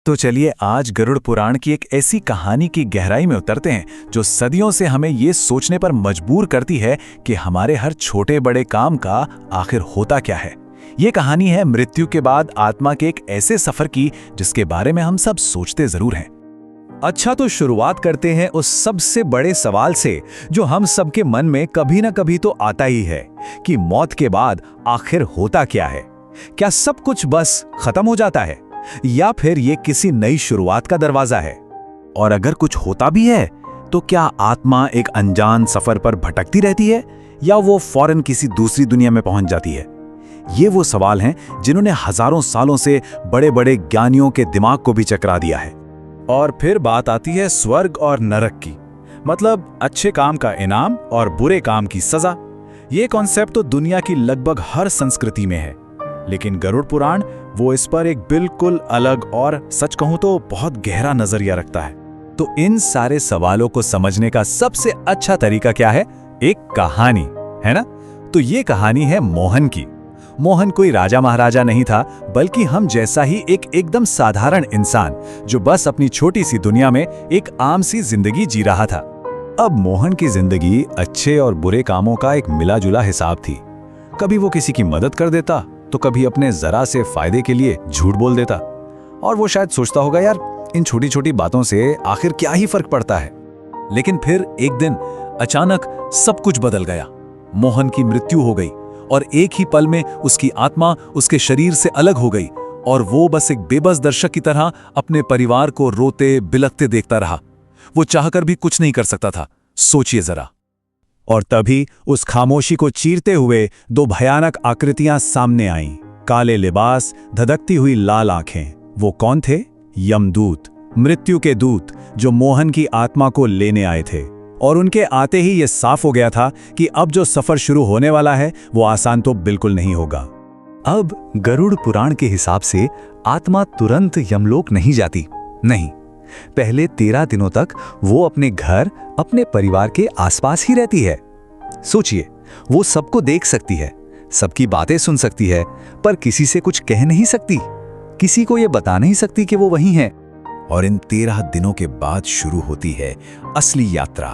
तो चलिए आज गरुड़ पुराण की एक ऐसी कहानी की गहराई में उतरते हैं जो सदियों से हमें ये सोचने पर मजबूर करती है कि हमारे हर छोटे बड़े काम का आखिर होता क्या है। ये कहानी है मृत्यु के बाद आत्मा के एक ऐसे सफर की जिसके बारे में हम सब सोचते जरूर हैं। अच्छा, तो शुरुआत करते हैं उस सबसे बड़े सवाल से जो हम सबके मन में कभी ना कभी तो आता ही है कि मौत के बाद आखिर होता क्या है। क्या सब कुछ बस खत्म हो जाता है या फिर ये किसी नई शुरुआत का दरवाजा है? और अगर कुछ होता भी है तो क्या आत्मा एक अनजान सफर पर भटकती रहती है या वो फौरन किसी दूसरी दुनिया में पहुंच जाती है? ये वो सवाल हैं जिन्होंने हजारों सालों से बड़े बड़े ज्ञानियों के दिमाग को भी चकरा दिया है। और फिर बात आती है स्वर्ग और नरक की, मतलब अच्छे काम का इनाम और बुरे काम की सजा। ये कॉन्सेप्ट तो दुनिया की लगभग हर संस्कृति में है, लेकिन गरुड़ पुराण वो इस पर एक बिल्कुल अलग और सच कहूं तो बहुत गहरा नजरिया रखता है। तो इन सारे सवालों को समझने का सबसे अच्छा तरीका क्या है? एक कहानी, है ना? तो ये कहानी है मोहन की। मोहन कोई राजा महाराजा नहीं था, बल्कि हम जैसा ही एक एकदम साधारण इंसान जो बस अपनी छोटी सी दुनिया में एक आम सी जिंदगी जी रहा था। अब मोहन की जिंदगी अच्छे और बुरे कामों का एक मिला जुला हिसाब थी। कभी वो किसी की मदद कर देता तो कभी अपने जरा से फायदे के लिए झूठ बोल देता। और वो शायद सोचता होगा, यार इन छोटी छोटी बातों से आखिर क्या ही फर्क पड़ता है। लेकिन फिर एक दिन अचानक सब कुछ बदल गया। मोहन की मृत्यु हो गई और एक ही पल में उसकी आत्मा उसके शरीर से अलग हो गई और वो बस एक बेबस दर्शक की तरह अपने परिवार को रोते बिलखते देखता रहा। वो चाहकर भी कुछ नहीं कर सकता था। सोचिए जरा। और तभी उस खामोशी को चीरते हुए दो भयानक आकृतियां सामने आईं। काले लिबास, धधकती हुई लाल आंखें। वो कौन थे? यमदूत, मृत्यु के दूत जो मोहन की आत्मा को लेने आए थे। और उनके आते ही ये साफ हो गया था कि अब जो सफर शुरू होने वाला है वो आसान तो बिल्कुल नहीं होगा। अब गरुड़ पुराण के हिसाब से आत्मा तुरंत यमलोक नहीं जाती। नहीं, पहले 13 दिनों तक वो अपने घर, अपने परिवार के आसपास ही रहती है। सोचिए, वो सबको देख सकती है, सबकी बातें सुन सकती है, पर किसी से कुछ कह नहीं सकती, किसी को ये बता नहीं सकती कि वो वहीं है। और इन 13 दिनों के बाद शुरू होती है असली यात्रा।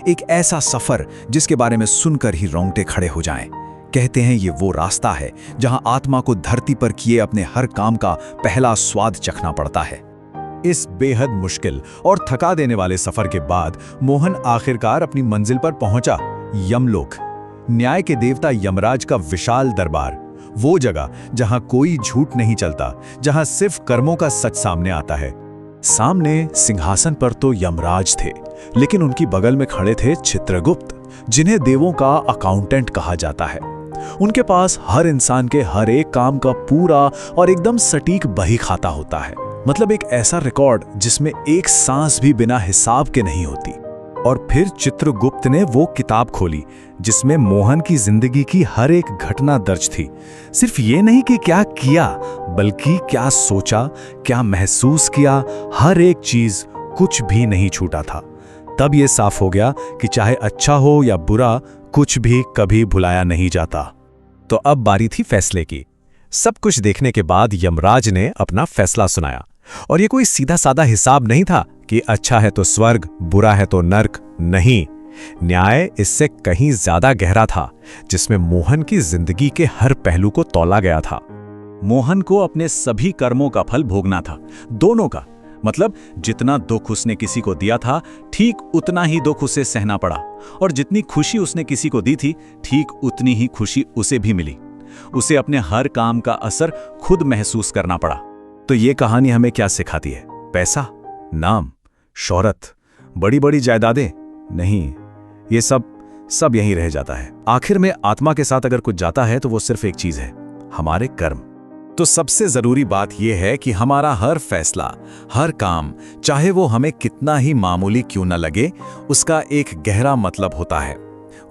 एक ऐसा सफर जिसके बारे में सुनकर ही रोंगटे खड़े हो जाएं। कहते हैं ये वो रास्ता है जहां आत्मा को धरती पर किए अपने हर काम का पहला स्वाद चखना पड़ता है। इस बेहद मुश्किल और थका देने वाले सफर के बाद मोहन आखिरकार अपनी मंजिल पर पहुंचा, यमलोक। न्याय के देवता यमराज का विशाल दरबार, वो जगह जहां कोई झूठ नहीं चलता, जहां सिर्फ कर्मों का सच सामने आता है। सामने सिंहासन पर तो यमराज थे, लेकिन उनकी बगल में खड़े थे चित्रगुप्त, जिन्हें देवों का अकाउंटेंट कहा जाता है। उनके पास हर इंसान के हर एक काम का पूरा और एकदम सटीक बही खाता होता है। मतलब एक ऐसा रिकॉर्ड जिसमें एक सांस भी बिना हिसाब के नहीं होती। और फिर चित्रगुप्त ने वो किताब खोली जिसमें मोहन की जिंदगी की हर एक घटना दर्ज थी। सिर्फ ये नहीं कि क्या किया, बल्कि क्या सोचा, क्या महसूस किया, हर एक चीज, कुछ भी नहीं छूटा था। तब ये साफ हो गया कि चाहे अच्छा हो या बुरा, कुछ भी कभी भुलाया नहीं जाता। तो अब बारी थी फैसले की। सब कुछ देखने के बाद यमराज ने अपना फैसला सुनाया। और ये कोई सीधा साधा हिसाब नहीं था कि अच्छा है तो स्वर्ग, बुरा है तो नर्क। नहीं, न्याय इससे कहीं ज्यादा गहरा था, जिसमें मोहन की जिंदगी के हर पहलू को तौला गया था। मोहन को अपने सभी कर्मों का फल भोगना था, दोनों का। मतलब जितना दुख उसने किसी को दिया था, ठीक उतना ही दुख उसे सहना पड़ा। और जितनी खुशी उसने किसी को दी थी, ठीक उतनी ही खुशी उसे भी मिली। उसे अपने हर काम का असर खुद महसूस करना पड़ा। तो ये कहानी हमें क्या सिखाती है? पैसा, नाम, शोहरत, बड़ी बड़ी जायदादें नहीं, ये सब यहीं रह जाता है। आखिर में आत्मा के साथ अगर कुछ जाता है तो वो सिर्फ एक चीज है, हमारे कर्म। तो सबसे जरूरी बात यह है कि हमारा हर फैसला, हर काम, चाहे वो हमें कितना ही मामूली क्यों न लगे, उसका एक गहरा मतलब होता है।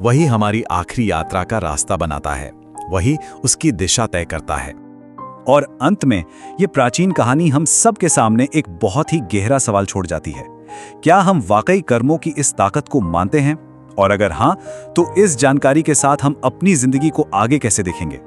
वही हमारी आखिरी यात्रा का रास्ता बनाता है, वही उसकी दिशा तय करता है। और अंत में ये प्राचीन कहानी हम सब के सामने एक बहुत ही गहरा सवाल छोड़ जाती है। क्या हम वाकई कर्मों की इस ताकत को मानते हैं? और अगर हाँ, तो इस जानकारी के साथ हम अपनी जिंदगी को आगे कैसे देखेंगे?